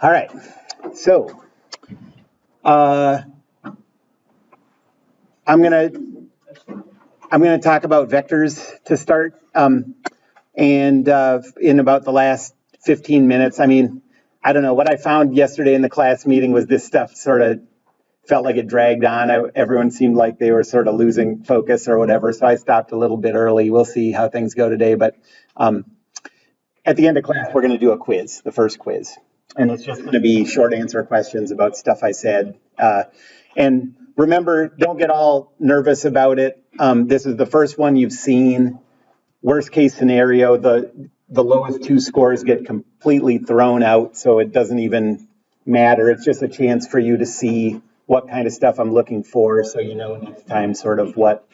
All right, so I'm gonna talk about vectors to start, and in about the last 15 minutes. I mean, I don't know what I found yesterday in the class meeting was this stuff sort of felt like it dragged on. Everyone seemed like they were sort of losing focus or whatever, so I stopped a little bit early. We'll see how things go today, but at the end of class, we're going to do a quiz, the first quiz. And it's just going to be short answer questions about stuff I said. And remember, don't get all nervous about it. This is the first one you've seen. Worst case scenario, the lowest two scores get completely thrown out, so it doesn't even matter. It's just a chance for you to see what kind of stuff I'm looking for, so you know next time sort of what.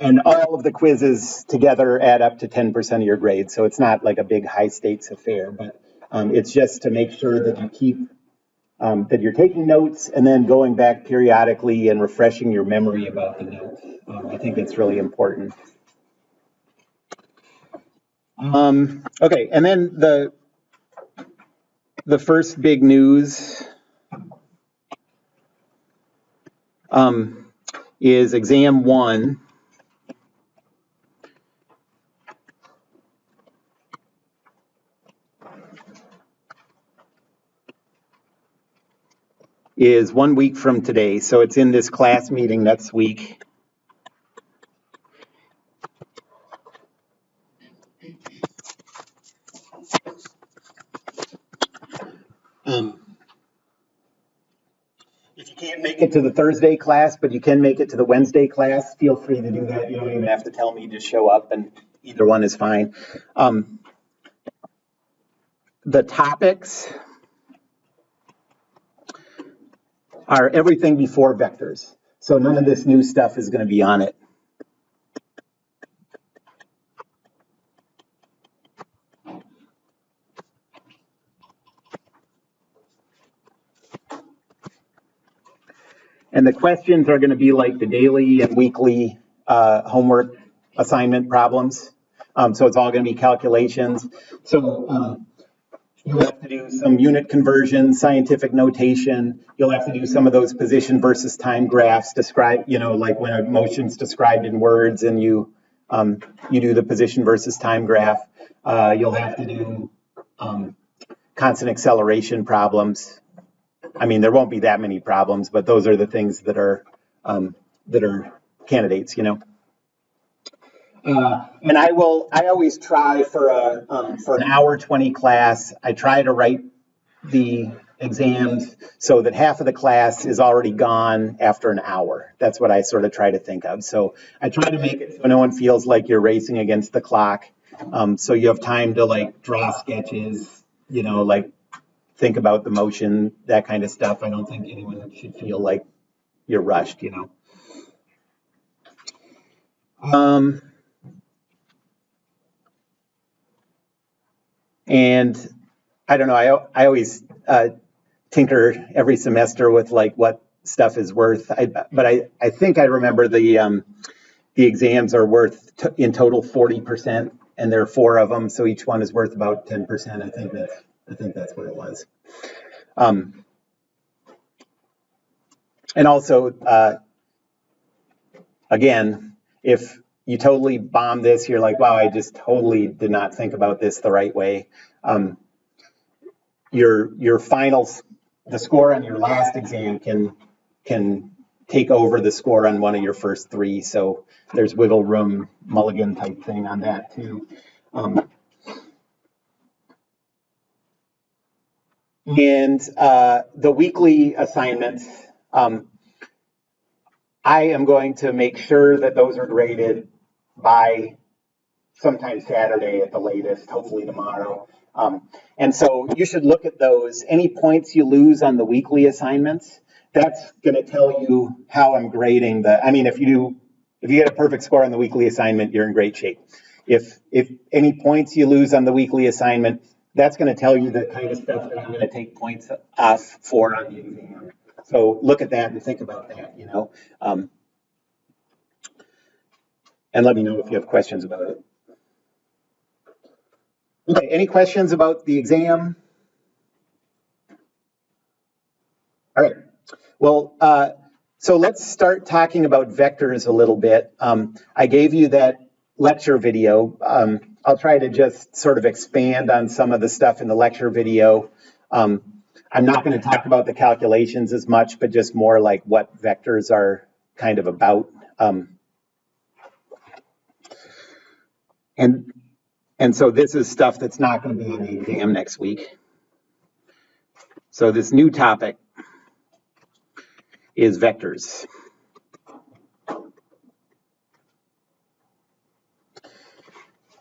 And all of the quizzes together add up to 10% of your grade, so it's not like a big high stakes affair, but it's just to make sure that you keep, that you're taking notes and then going back periodically and refreshing your memory about the notes. I think it's really important. Okay, and then the first big news is exam 1. Is 1 week from today, so it's in this class meeting next week. If you can't make it to the Thursday class, but you can make it to the Wednesday class, feel free to do that. You don't even have to tell me, just show up, and either one is fine. The topics are everything before vectors. So none of this new stuff is going to be on it. And the questions are going to be like the daily and weekly homework assignment problems. So it's all going to be calculations. So you'll have to do some unit conversion, scientific notation. You'll have to do some of those position versus time graphs, describe, you know, like when a motion's described in words and you do the position versus time graph. You'll have to do constant acceleration problems. I mean, there won't be that many problems, but those are the things that are candidates, you know. And I always try for an hour 20 class, I try to write the exams so that half of the class is already gone after an hour. That's what I sort of try to think of. So I try to make it so no one feels like you're racing against the clock. So you have time to like draw sketches, you know, like think about the motion, that kind of stuff. I don't think anyone should feel like you're rushed, you know. And I don't know, I always tinker every semester with like what stuff is worth. But I think I remember the exams are worth in total 40%, and there are 4 of them, so each one is worth about 10%. I think that's what it was. And also, again, if you totally bomb this, you're like, wow, I just totally did not think about this the right way. Your finals, the score on your last exam can take over the score on one of your first 3. So there's wiggle room, mulligan type thing on that too. And the weekly assignments, I am going to make sure that those are graded by sometime Saturday at the latest, hopefully tomorrow. And so you should look at those. Any points you lose on the weekly assignments, that's going to tell you how I'm grading the. I mean, if you get a perfect score on the weekly assignment, you're in great shape. If any points you lose on the weekly assignment, that's going to tell you the kind of stuff that I'm going to take points off for on the exam. So look at that and think about that, you know. And let me know if you have questions about it. Okay, any questions about the exam? All right. Well, so let's start talking about vectors a little bit. I gave you that lecture video. I'll try to just sort of expand on some of the stuff in the lecture video. I'm not going to talk about the calculations as much, but just more like what vectors are kind of about. And so this is stuff that's not going to be in the exam next week. So this new topic is vectors.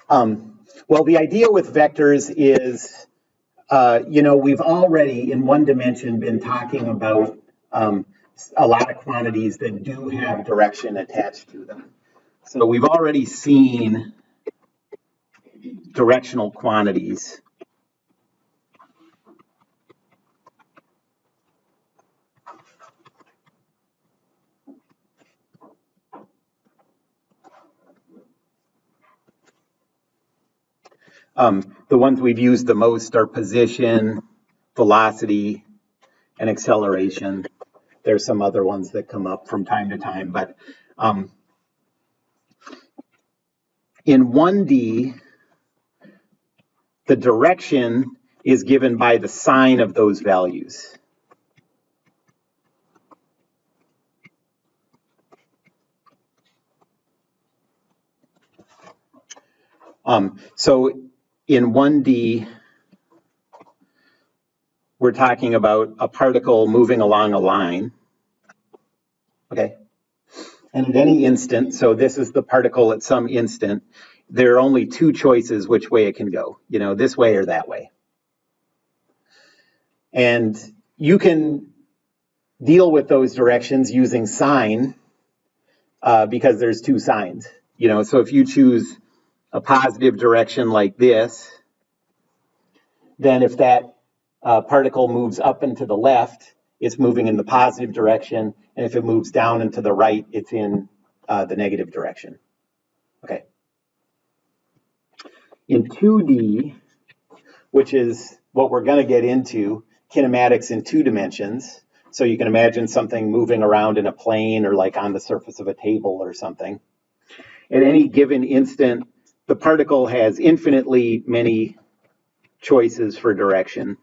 Well, the idea with vectors is, we've already in one dimension been talking about a lot of quantities that do have direction attached to them. So we've already seen directional quantities. The ones we've used the most are position, velocity, and acceleration. There's some other ones that come up from time to time, but in 1D, the direction is given by the sign of those values. So in 1D, we're talking about a particle moving along a line, okay? And at any instant, so this is the particle at some instant, there are only two choices which way it can go, this way or that way. And you can deal with those directions using sign because there's two signs, so if you choose a positive direction like this, then if that particle moves up and to the left, it's moving in the positive direction. And if it moves down and to the right, it's in the negative direction. Okay. In 2D, which is what we're going to get into, kinematics in 2 dimensions. So you can imagine something moving around in a plane or like on the surface of a table or something. At any given instant, the particle has infinitely many choices for direction.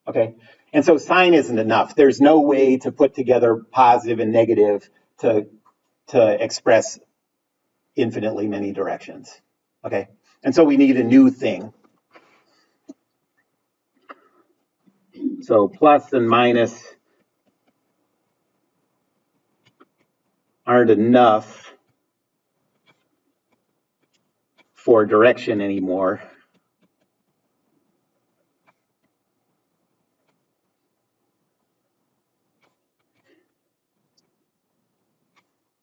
Okay, and so sign isn't enough. There's no way to put together positive and negative to express infinitely many directions. Okay, and so we need a new thing. So plus and minus aren't enough for direction anymore.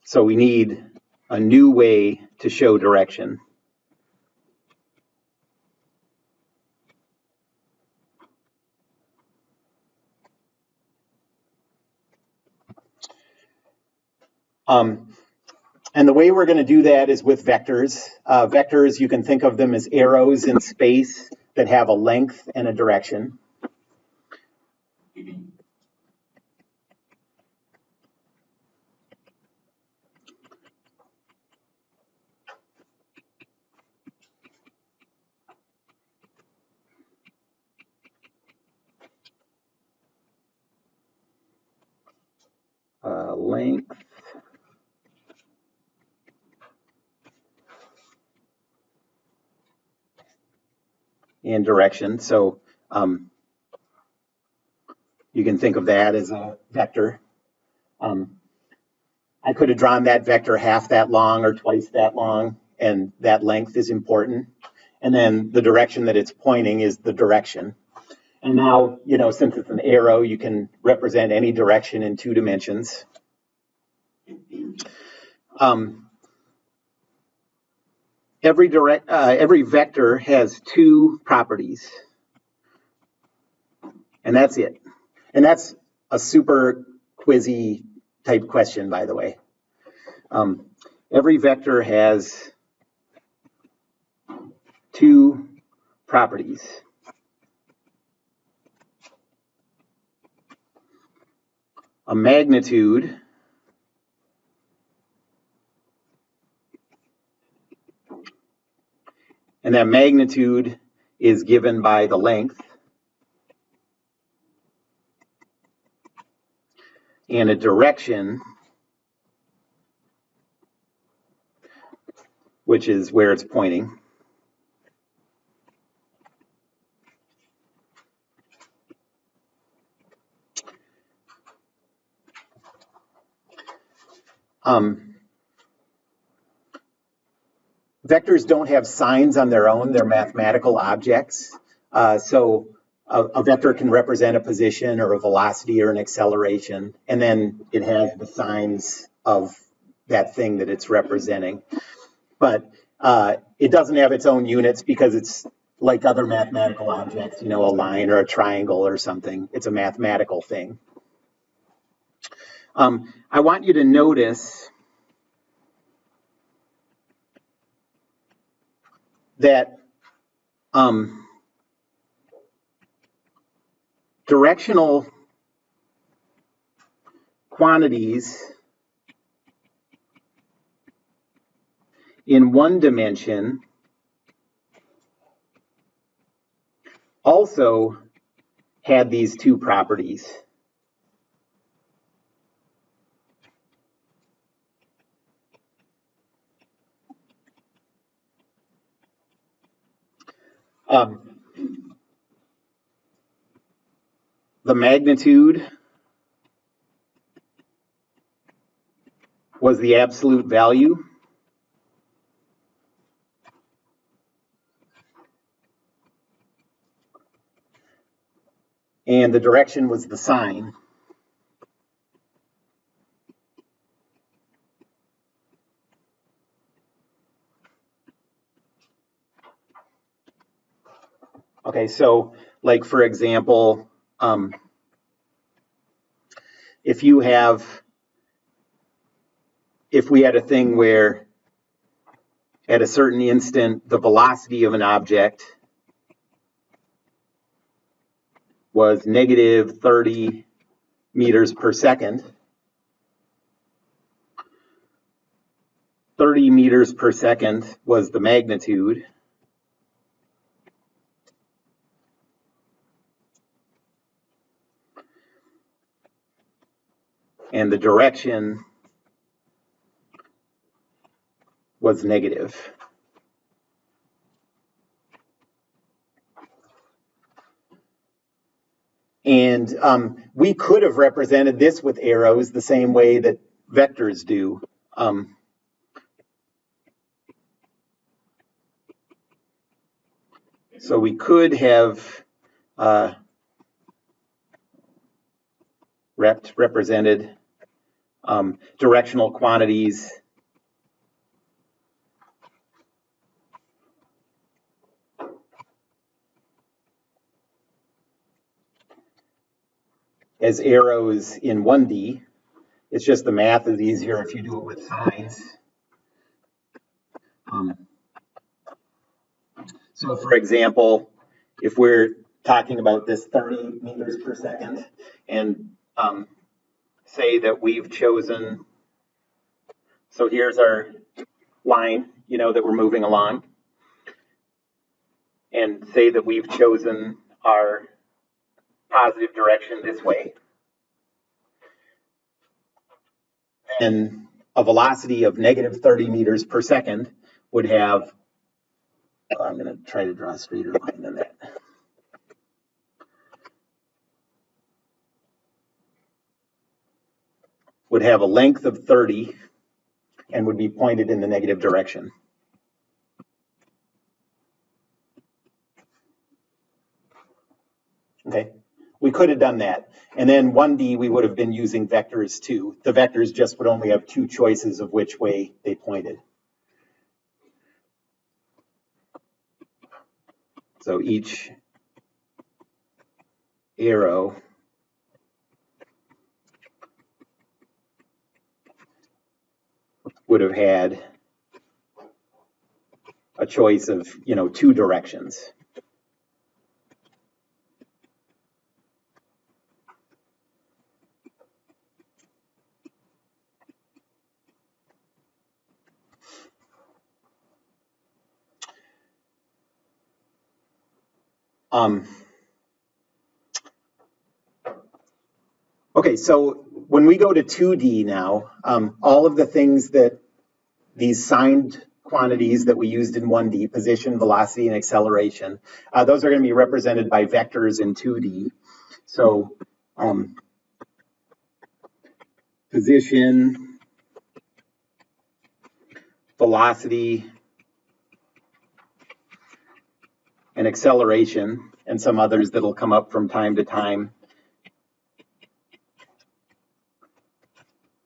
So we need a new way to show direction. And the way we're going to do that is with vectors. Vectors, you can think of them as arrows in space that have a length and a direction. Length and direction. So you can think of that as a vector. I could have drawn that vector half that long or twice that long, and that length is important. And then the direction that it's pointing is the direction. And now, since it's an arrow, you can represent any direction in 2 dimensions. Every vector has 2 properties, and that's it. And that's a super quizzy type question, by the way. every vector has two properties. A magnitude and that magnitude is given by the length, and a direction, which is where it's pointing. Vectors don't have signs on their own, they're mathematical objects. So a vector can represent a position or a velocity or an acceleration, and then it has the signs of that thing that it's representing. But it doesn't have its own units because it's like other mathematical objects, you know, a line or a triangle or something. It's a mathematical thing. I want you to notice that directional quantities in one dimension also had these two properties. The magnitude was the absolute value. And the direction was the sign. Okay, so like for example, if we had a thing where at a certain instant the velocity of an object was negative 30 meters per second, 30 meters per second was the magnitude, and the direction was negative. And we could have represented this with arrows the same way that vectors do. So we could have represented directional quantities as arrows in 1D. It's just the math is easier if you do it with signs. So for example, if we're talking about this 30 meters per second and say that we've chosen, so here's our line, you know, that we're moving along, and say that we've chosen our positive direction this way, and a velocity of negative 30 meters per second would have, I'm going to try to draw a straighter line than that. Would have a length of 30 and would be pointed in the negative direction. Okay, we could have done that. And then 1D, we would have been using vectors too. The vectors just would only have two choices of which way they pointed. So each arrow would have had a choice of, two directions. Okay, so when we go to 2D now, all of the things that these signed quantities that we used in 1D, position, velocity, and acceleration, those are going to be represented by vectors in 2D. So position, velocity, and acceleration, and some others that'll come up from time to time,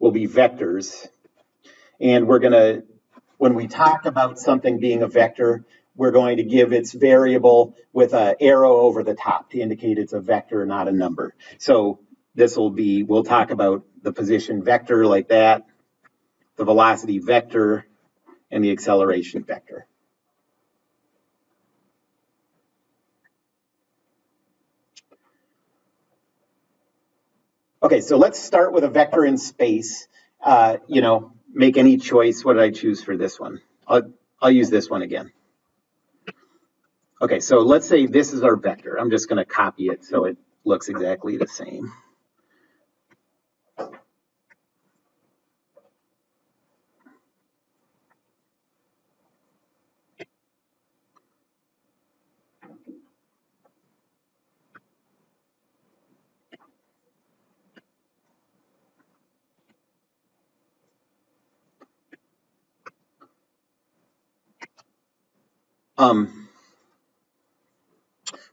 will be vectors. And we're going to, when we talk about something being a vector, we're going to give its variable with an arrow over the top to indicate it's a vector, not a number. So this will be, we'll talk about the position vector like that, the velocity vector, and the acceleration vector. Okay, so let's start with a vector in space. Make any choice. What did I choose for this one? I'll use this one again. Okay, so let's say this is our vector. I'm just going to copy it so it looks exactly the same.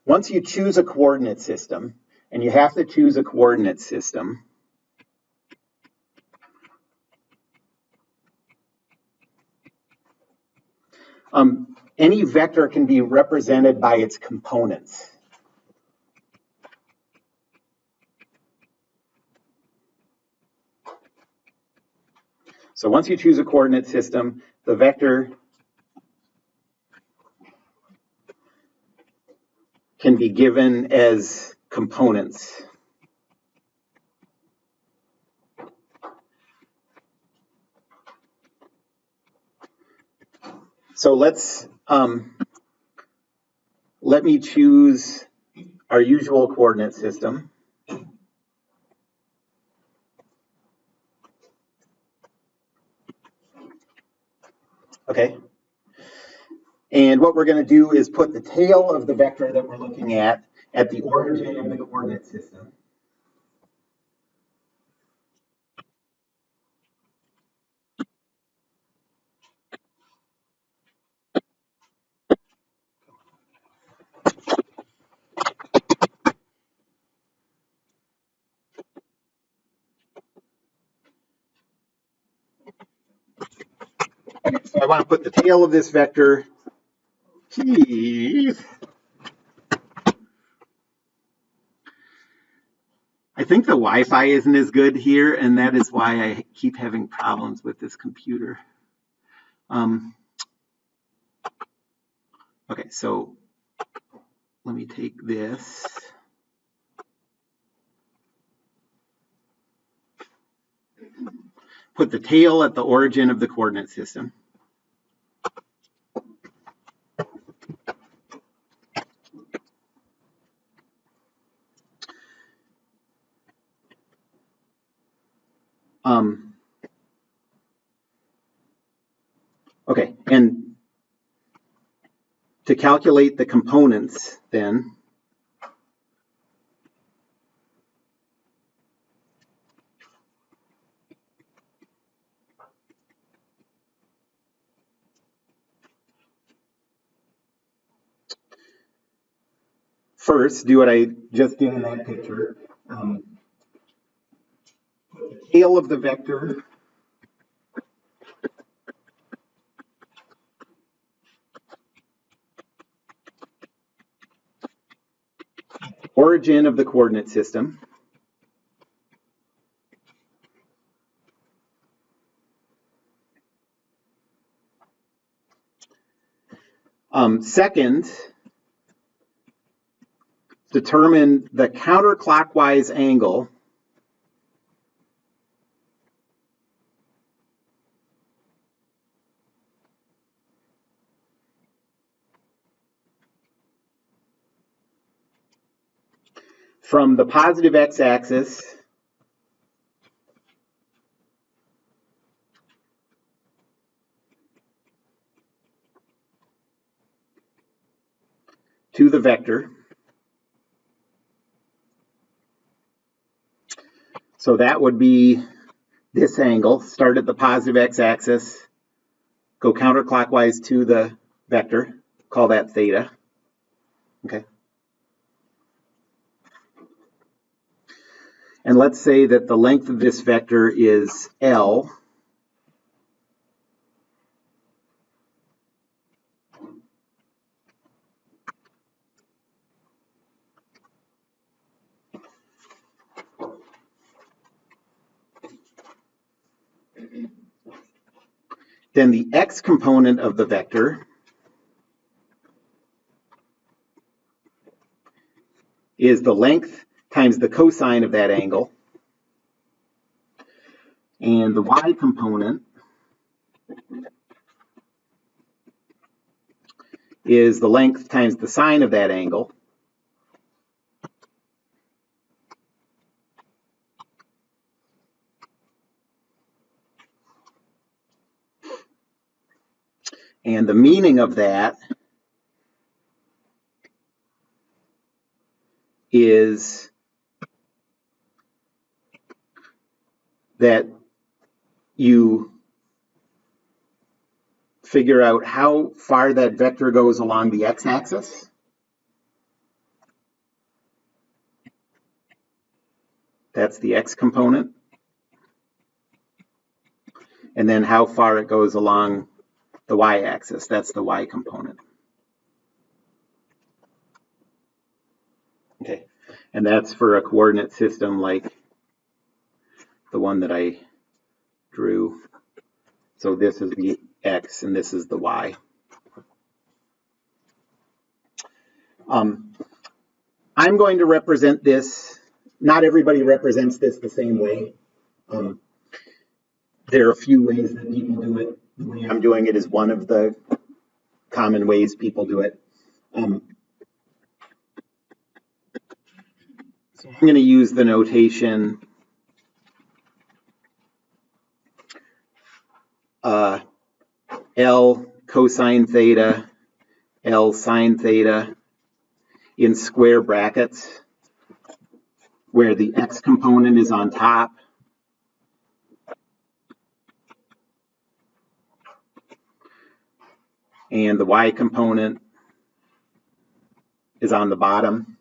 Once you choose a coordinate system, and you have to choose a coordinate system, any vector can be represented by its components. So once you choose a coordinate system, the vector can be given as components. So let me choose our usual coordinate system. Okay. And what we're going to do is put the tail of the vector that we're looking at the origin of the coordinate system. So I want to put the tail of this vector. Geez. I think the Wi-Fi isn't as good here, and that is why I keep having problems with this computer. Okay, so let me take this. Put the tail at the origin of the coordinate system. Okay, and to calculate the components then, first do what I just did in that picture. Put the tail of the vector origin of the coordinate system. Second, determine the counterclockwise angle from the positive x-axis to the vector. So that would be this angle. Start at the positive x-axis, go counterclockwise to the vector, call that theta. Okay. And let's say that the length of this vector is L. Then the x component of the vector is the length times the cosine of that angle. And the y component is the length times the sine of that angle. And the meaning of that is that you figure out how far that vector goes along the x-axis. That's the x component. And then how far it goes along the y-axis. That's the y component. Okay, and that's for a coordinate system like the one that I drew. So this is the x and this is the y. I'm going to represent this. Not everybody represents this the same way. There are a few ways that people do it. The way I'm doing it is one of the common ways people do it. So I'm going to use the notation L cosine theta, L sine theta in square brackets, where the x component is on top and the y component is on the bottom.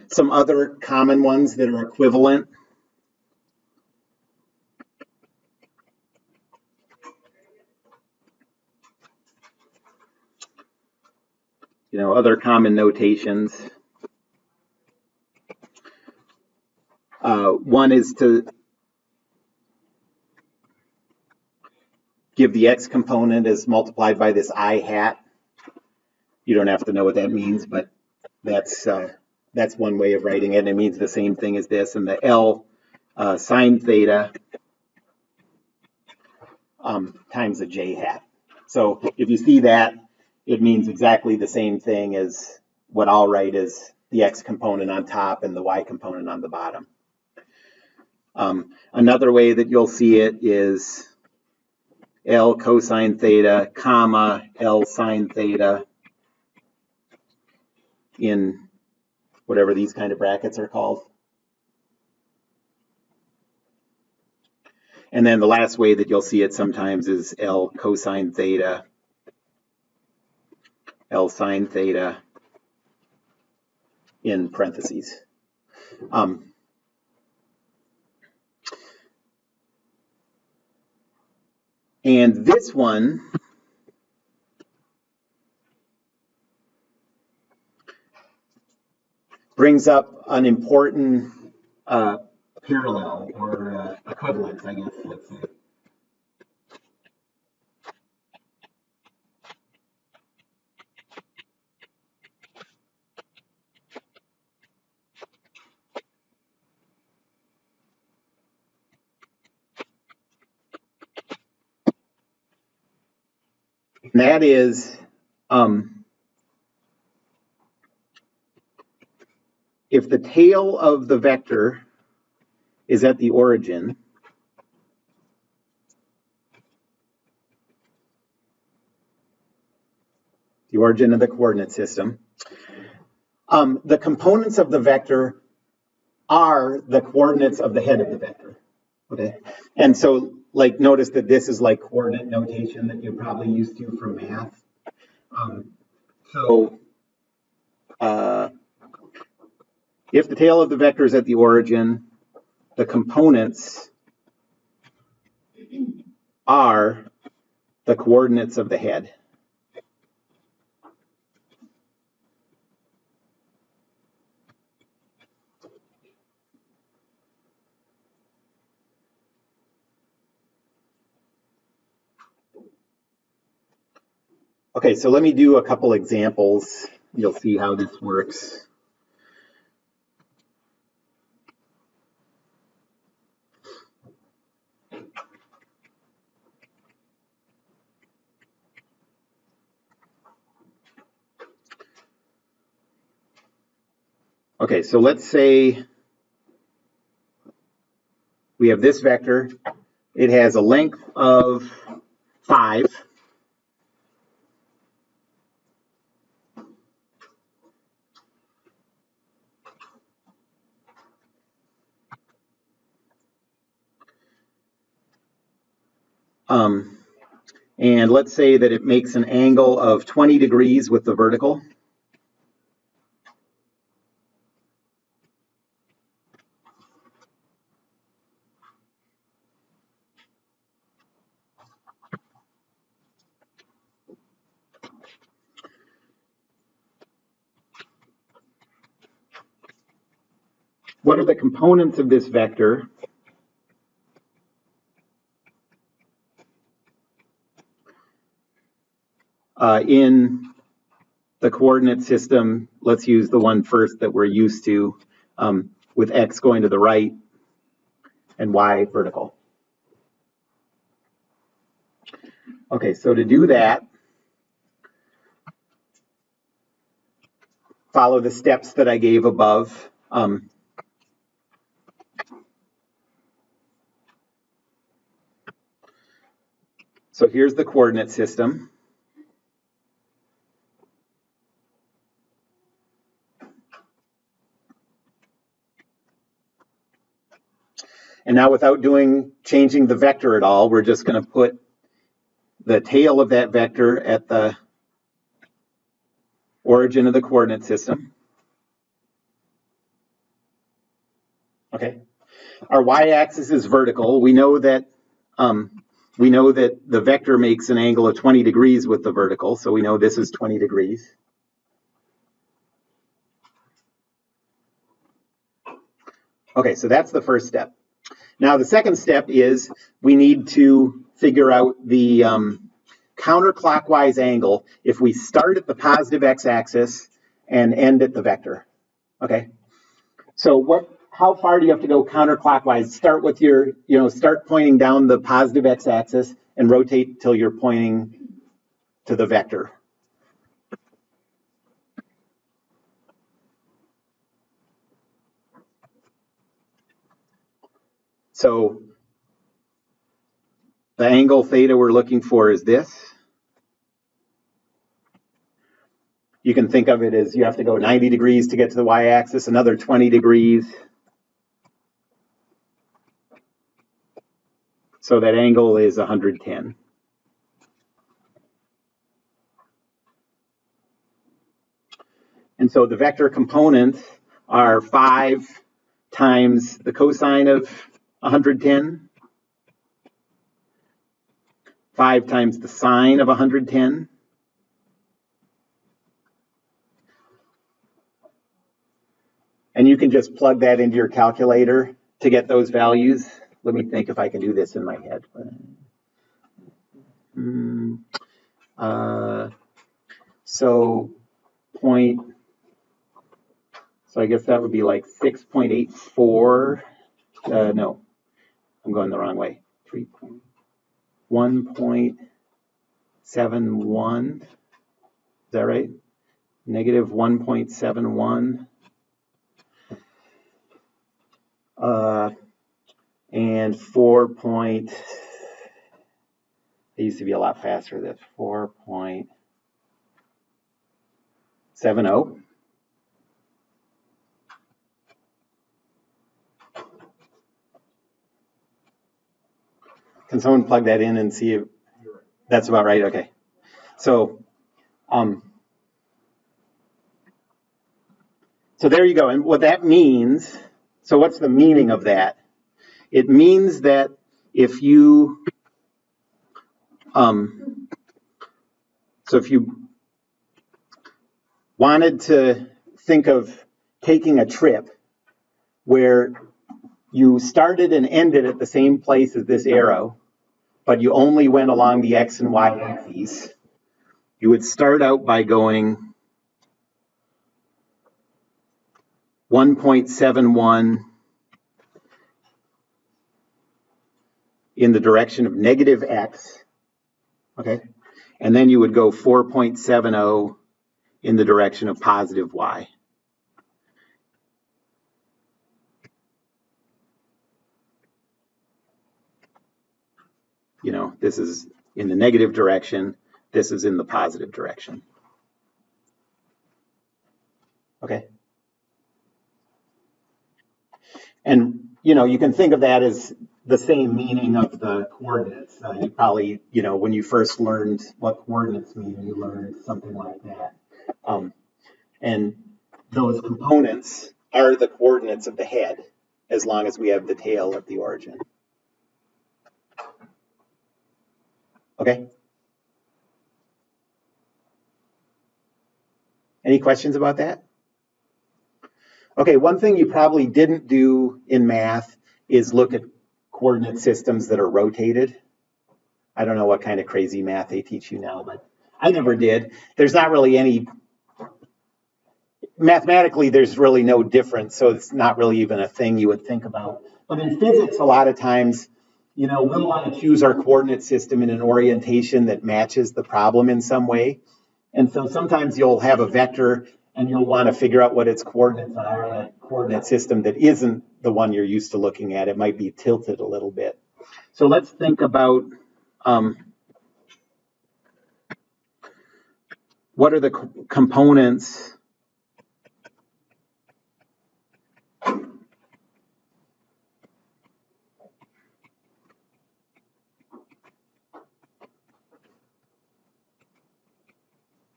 Some other common ones that are equivalent. Other common notations. One is to give the x component as multiplied by this I hat. You don't have to know what that means, but that's one way of writing it, and it means the same thing as this. And the L sine theta times the j hat. So if you see that, it means exactly the same thing as what I'll write as the x component on top and the y component on the bottom. Another way that you'll see it is L cosine theta, comma, L sine theta in whatever these kind of brackets are called. And then the last way that you'll see it sometimes is L cosine theta, L sine theta in parentheses. And this one brings up an important parallel or equivalence, I guess, let's say. And that is if the tail of the vector is at the origin, of the coordinate system, the components of the vector are the coordinates of the head of the vector. Okay, and so like notice that this is like coordinate notation that you're probably used to from math. If the tail of the vector is at the origin, the components are the coordinates of the head. Okay, so let me do a couple examples. You'll see how this works. Okay, so let's say we have this vector. It has a length of 5. And let's say that it makes an angle of 20 degrees with the vertical. What are the components of this vector? In the coordinate system, let's use the one first that we're used to, with x going to the right and y vertical. Okay, so to do that, follow the steps that I gave above. So here's the coordinate system. And now without changing the vector at all, we're just going to put the tail of that vector at the origin of the coordinate system. Okay. Our y-axis is vertical. We know that the vector makes an angle of 20 degrees with the vertical, so we know this is 20 degrees. Okay, so that's the first step. Now the second step is we need to figure out the counterclockwise angle if we start at the positive x-axis and end at the vector. Okay, so how far do you have to go counterclockwise? Start with start pointing down the positive x-axis and rotate till you're pointing to the vector. So the angle theta we're looking for is this. You can think of it as you have to go 90 degrees to get to the y-axis, another 20 degrees. So that angle is 110. And so the vector components are 5 times the cosine of 110, 5 times the sine of 110, and you can just plug that into your calculator to get those values. Let me think if I can do this in my head. So I guess that would be like 6.84. No, I'm going the wrong way. 1.84. 1.71. Is that right? Negative 1.71. And 4. It used to be a lot faster. That's 4.70. Can someone plug that in and see if that's about right? Okay. So there you go. And what that means, so what's the meaning of that? It means that if you, if you wanted to think of taking a trip where you started and ended at the same place as this arrow, but you only went along the X and Y axes, you would start out by going 1.71 in the direction of negative X, okay? And then you would go 4.70 in the direction of positive Y. You know, this is in the negative direction, this is in the positive direction. Okay? And, you know, you can think of that as the same meaning of the coordinates. You probably, you know, when you first learned what coordinates mean, you learned something like that. And those components are the coordinates of the head, as long as we have the tail at the origin. Okay? Any questions about that? Okay, one thing you probably didn't do in math is look at coordinate systems that are rotated. I don't know what kind of crazy math they teach you now, but I never did. There's not really any, mathematically, there's really no difference, so it's not really even a thing you would think about. But in physics, a lot of times, you know, we'll want to choose our coordinate system in an orientation that matches the problem in some way. And so sometimes you'll have a vector and you'll want to figure out what its coordinates are in a coordinate system that isn't the one you're used to looking at. It might be tilted a little bit. So let's think about what are the components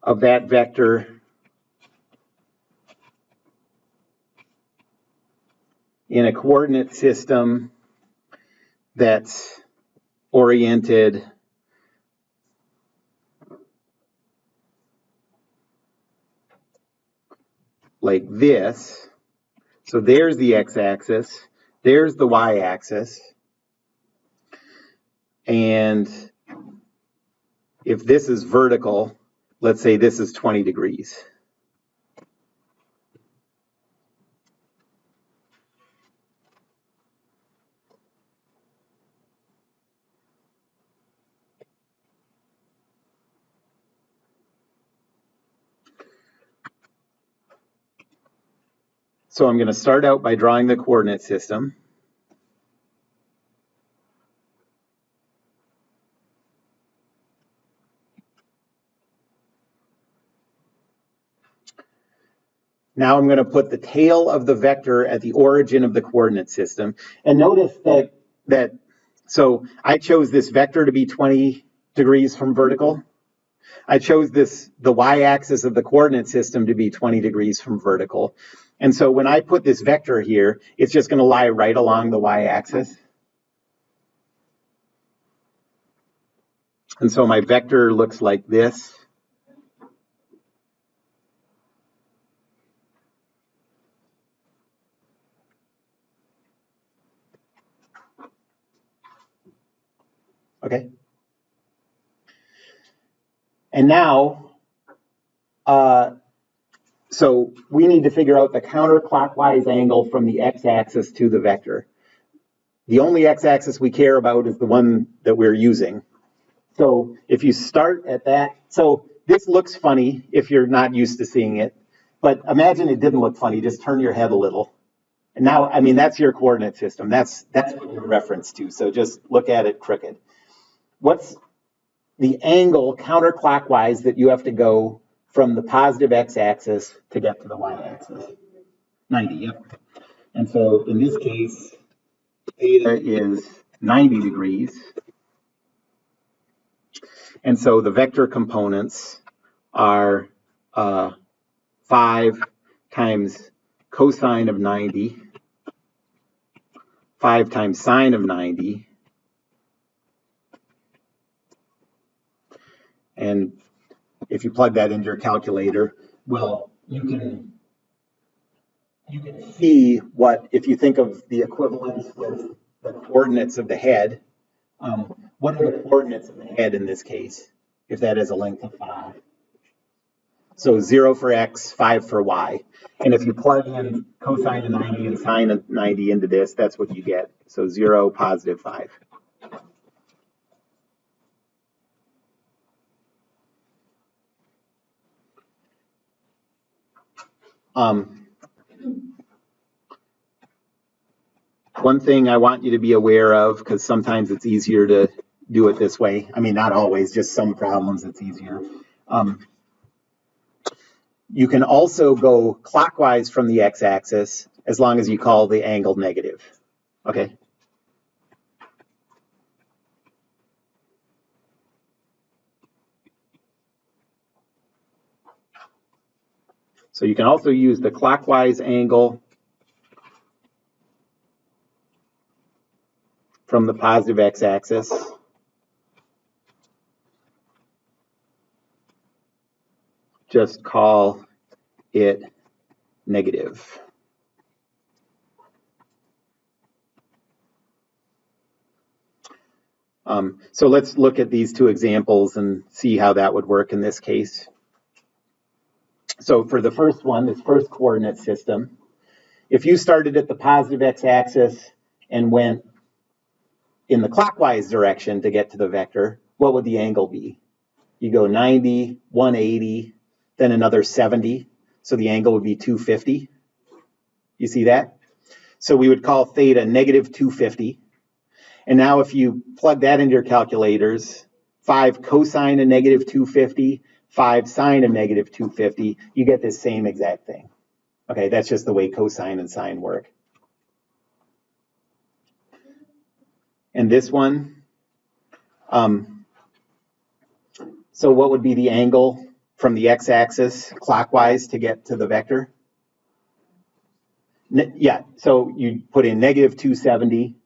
of that vector in a coordinate system that's oriented like this. So there's the x-axis, there's the y-axis, and if this is vertical, let's say this is 20 degrees. So I'm going to start out by drawing the coordinate system. Now I'm going to put the tail of the vector at the origin of the coordinate system. And notice that so I chose this vector to be 20 degrees from vertical. I chose the y-axis of the coordinate system to be 20 degrees from vertical. And so when I put this vector here, it's just going to lie right along the y-axis. And so my vector looks like this. Okay. And now, so we need to figure out the counterclockwise angle from the x-axis to the vector. The only x-axis we care about is the one that we're using. So if you start at that, so this looks funny if you're not used to seeing it, but imagine it didn't look funny. Just turn your head a little. And now, I mean, that's your coordinate system. That's what you're referenced to. So just look at it crooked. What's the angle counterclockwise that you have to go from the positive x-axis to get to the y-axis? 90, yep. And so in this case, theta is 90 degrees. And so the vector components are 5 times cosine of 90, 5 times sine of 90, and if you plug that into your calculator, well, you can see what, if you think of the equivalence with the coordinates of the head, what are the coordinates of the head in this case, if that is a length of 5? So 0 for x, 5 for y. And if you plug in cosine of 90 and sine of 90 into this, that's what you get. So 0, positive 5. One thing I want you to be aware of, because sometimes it's easier to do it this way. I mean, not always, just some problems it's easier. You can also go clockwise from the x-axis as long as you call the angle negative. Okay. So you can also use the clockwise angle from the positive x-axis. Just call it negative. So let's look at these two examples and see how that would work in this case. So for the first one, this first coordinate system, if you started at the positive x-axis and went in the clockwise direction to get to the vector, what would the angle be? You go 90, 180, then another 70. So the angle would be 250. You see that? So we would call theta negative 250. And now if you plug that into your calculators, 5 cosine of negative 250, 5 sine of negative 250, you get this same exact thing. Okay, that's just the way cosine and sine work. And this one, so what would be the angle from the x-axis clockwise to get to the vector? Yeah, so you put in negative 270,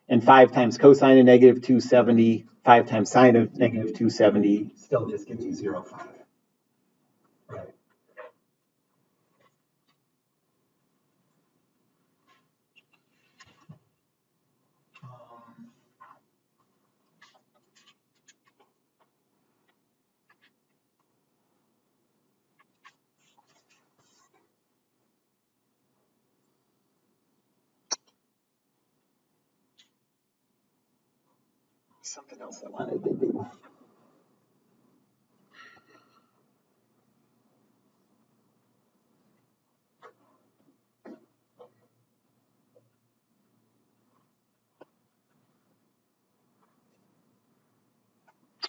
and 5 times cosine of negative 270, 5 times sine of negative 270 still just gives you 0.5. Right. Something else I wanted to do.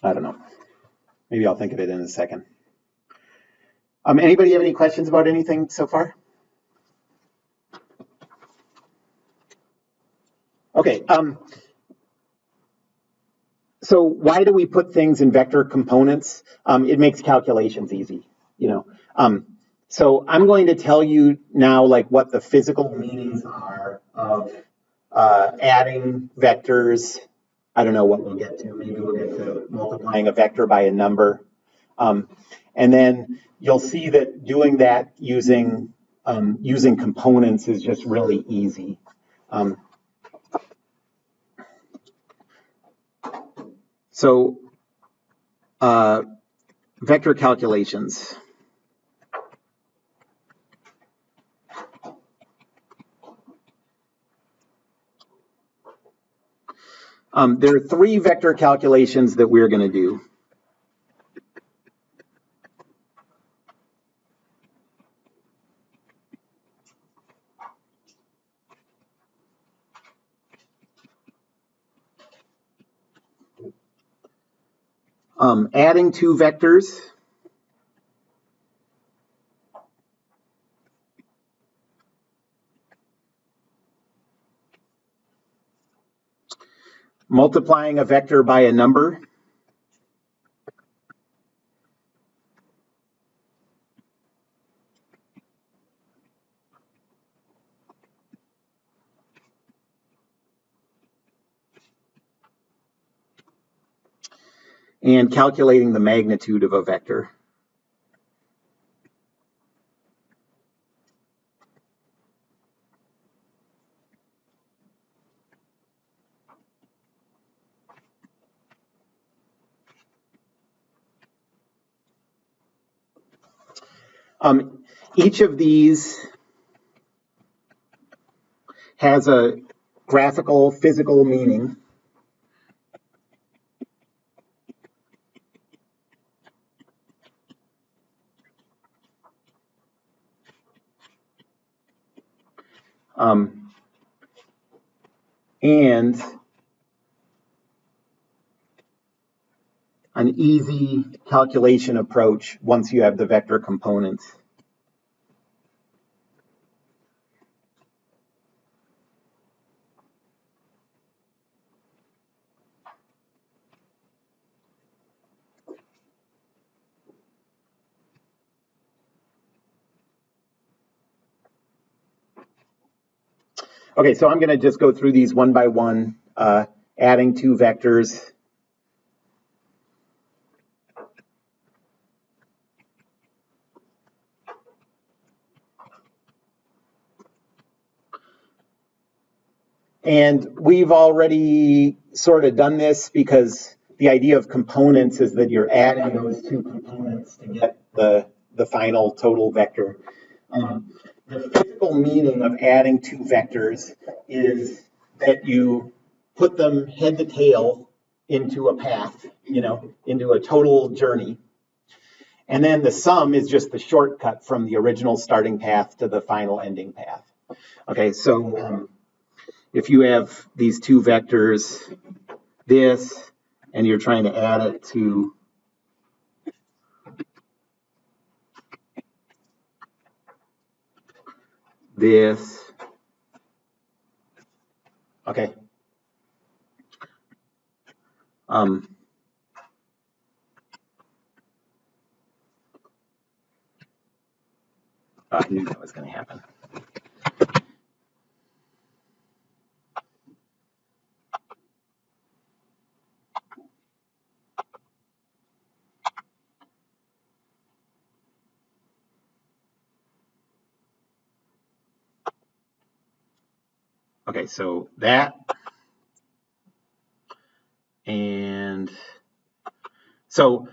I don't know. Maybe I'll think of it in a second. Anybody have any questions about anything so far? Okay. So why do we put things in vector components? It makes calculations easy, you know. So I'm going to tell you now, like, what the physical meanings are of adding vectors. I don't know what we'll get to. Maybe we'll get to multiplying a vector by a number. And then you'll see that doing that using components is just really easy. So vector calculations. There are three vector calculations that we're going to do. Adding two vectors, multiplying a vector by a number, and calculating the magnitude of a vector. Each of these has a graphical, physical meaning. And an easy calculation approach once you have the vector components. Okay, so I'm going to just go through these one by one, adding two vectors. And we've already sort of done this because the idea of components is that you're adding those two components to get the final total vector. The physical meaning of adding two vectors is that you put them head to tail into a path, into a total journey. And then the sum is just the shortcut from the original starting path to the final ending path. Okay, so if you have these two vectors, this, and you're trying to add it to this, okay. I knew that was going to happen. Okay, so that, and so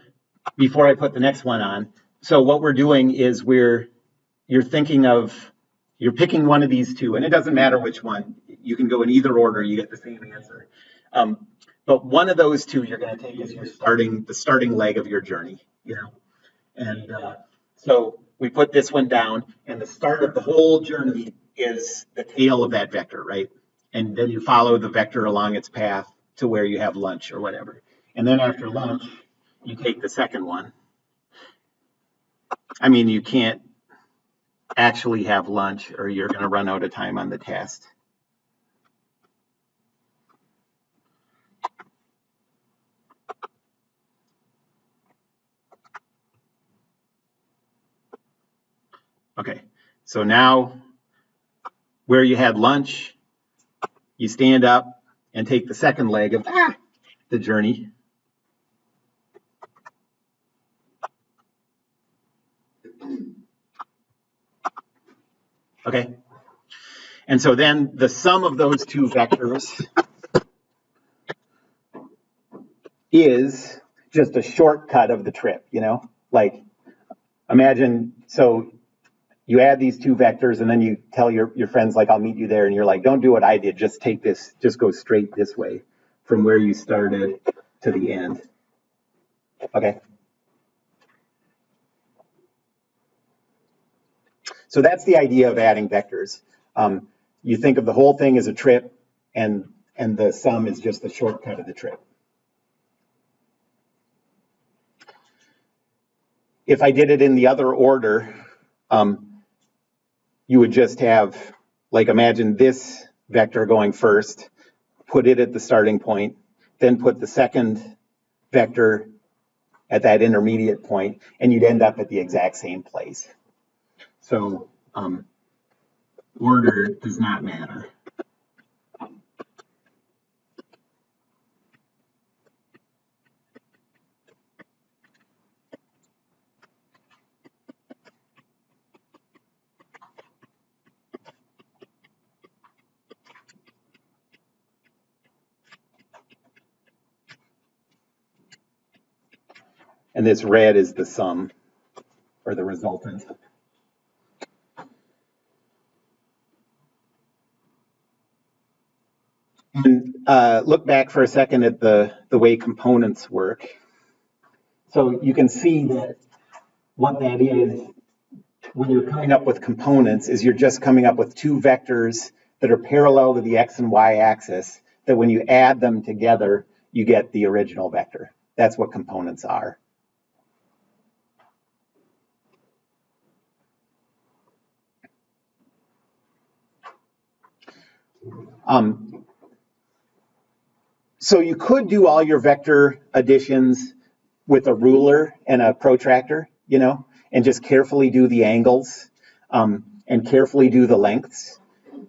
before I put the next one on, so what we're doing is you're thinking of, you're picking one of these two, and it doesn't matter which one. You can go in either order, you get the same answer. But one of those two you're going to take as the starting leg of your journey, And so we put this one down, and the start of the whole journey is the tail of that vector, right? And then you follow the vector along its path to where you have lunch or whatever. And then after lunch, you take the second one. I mean, you can't actually have lunch or you're going to run out of time on the test. Okay, so now where you had lunch, you stand up and take the second leg of the journey. Okay, and so then the sum of those two vectors is just a shortcut of the trip, like imagine, so you add these two vectors and then you tell your friends, like, I'll meet you there, and you're like, don't do what I did, just take this, just go straight this way from where you started to the end. Okay. So that's the idea of adding vectors. You think of the whole thing as a trip, and the sum is just the shortcut of the trip. If I did it in the other order, you would just have, like, imagine this vector going first, put it at the starting point, then put the second vector at that intermediate point, and you'd end up at the exact same place. So order does not matter. And this red is the sum, or the resultant. And look back for a second at the way components work. So you can see that what that is, when you're coming up with components, is you're just coming up with two vectors that are parallel to the x and y axis, that when you add them together, you get the original vector. That's what components are. So you could do all your vector additions with a ruler and a protractor, you know, and just carefully do the angles and carefully do the lengths,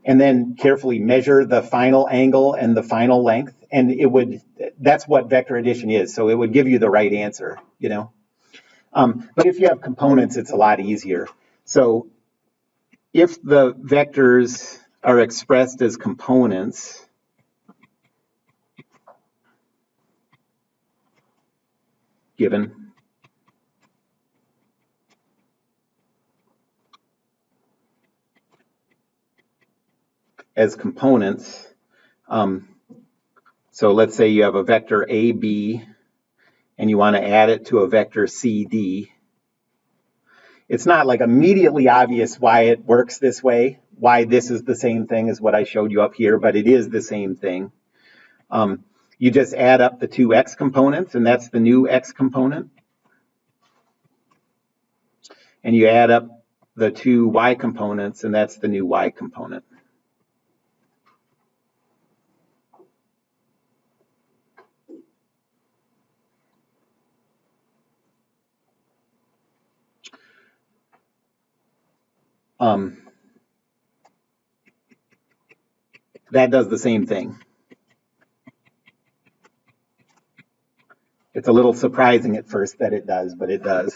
and then carefully measure the final angle and the final length. And it would, that's what vector addition is. So it would give you the right answer, you know. But if you have components, it's a lot easier. So if the vectors are expressed as components, given as components, so let's say you have a vector AB and you want to add it to a vector CD. It's not like immediately obvious why it works this way, why this is the same thing as what I showed you up here, but it is the same thing. You just add up the two x components, and that's the new x component. And you add up the two y components, and that's the new y component. That does the same thing. It's a little surprising at first that it does, but it does.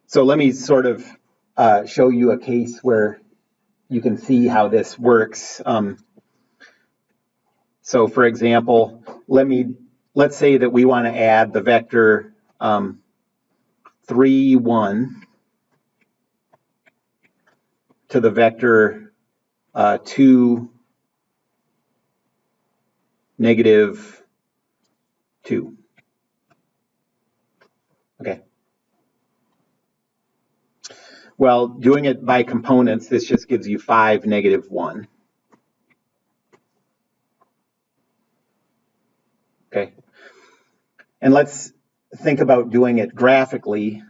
So let me sort of show you a case where you can see how this works. So for example, let's say that we want to add the vector 3, 1 to the vector 2, negative 2. Okay. Well, doing it by components, this just gives you 5, negative 1. Okay. And let's think about doing it graphically.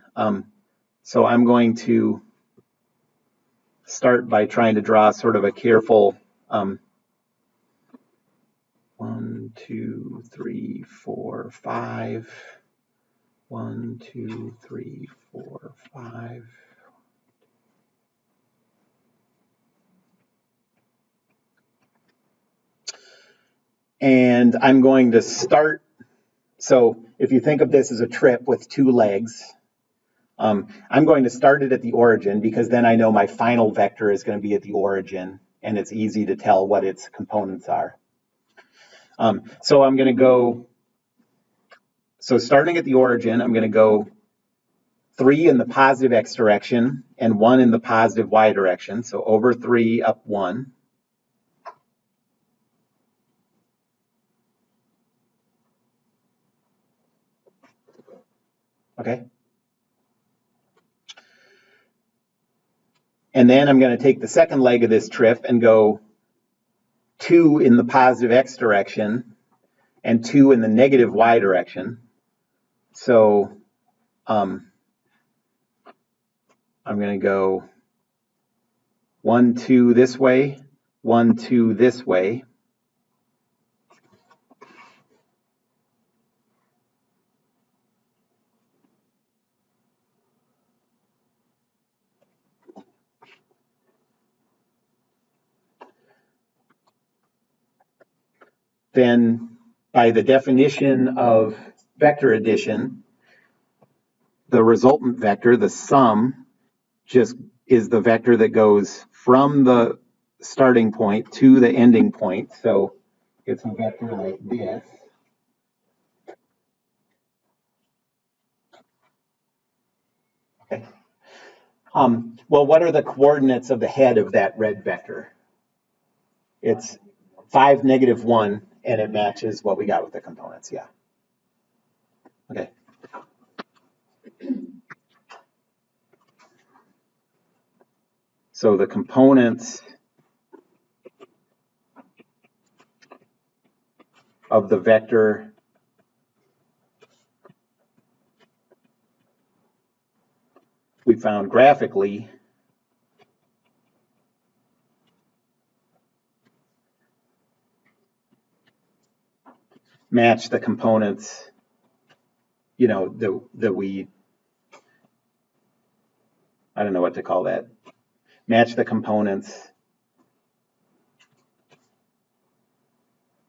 So I'm going to start by trying to draw sort of a careful 1, 2, 3, 4, 5. 1, 2, 3, 4, 5. And I'm going to start, so if you think of this as a trip with two legs, I'm going to start it at the origin, because then I know my final vector is going to be at the origin, and it's easy to tell what its components are. So I'm going to go, so starting at the origin, I'm going to go 3 in the positive x direction and 1 in the positive y direction. So over 3, up 1. Okay. And then I'm going to take the second leg of this trip and go 2 in the positive x direction and 2 in the negative y direction. So I'm going to go 1, 2 this way, 1, 2 this way. Then by the definition of vector addition, the resultant vector, the sum, just is the vector that goes from the starting point to the ending point. So it's a vector like this. Okay. Well, what are the coordinates of the head of that red vector? It's 5, negative 1, and it matches what we got with the components, yeah. Okay. So the components of the vector we found graphically match the components, you know, that we, I don't know what to call that, match the components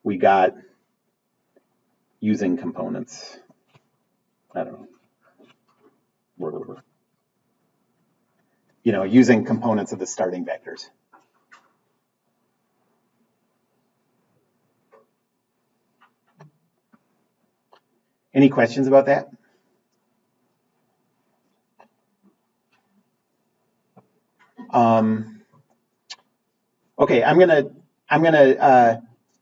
we got using components. I don't know. You know, using components of the starting vectors. Any questions about that? Okay, I'm gonna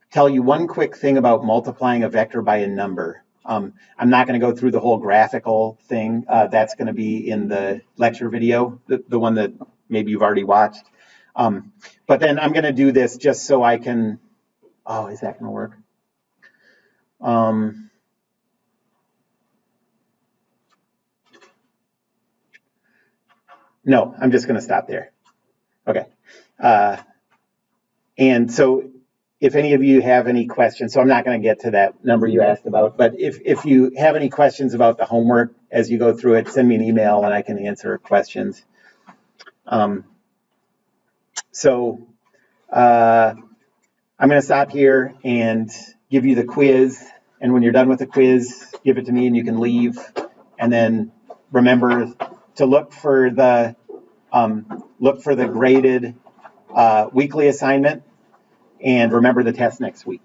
tell you one quick thing about multiplying a vector by a number. I'm not going to go through the whole graphical thing. That's going to be in the lecture video, the one that maybe you've already watched. But then I'm going to do this just so I can. Oh, is that going to work? No, I'm just going to stop there. Okay. And so if any of you have any questions, so I'm not going to get to that number you asked about, but if you have any questions about the homework as you go through it, send me an email and I can answer questions. I'm going to stop here and give you the quiz. And when you're done with the quiz, give it to me and you can leave. And then remember to look for the graded weekly assignment, and remember the test next week.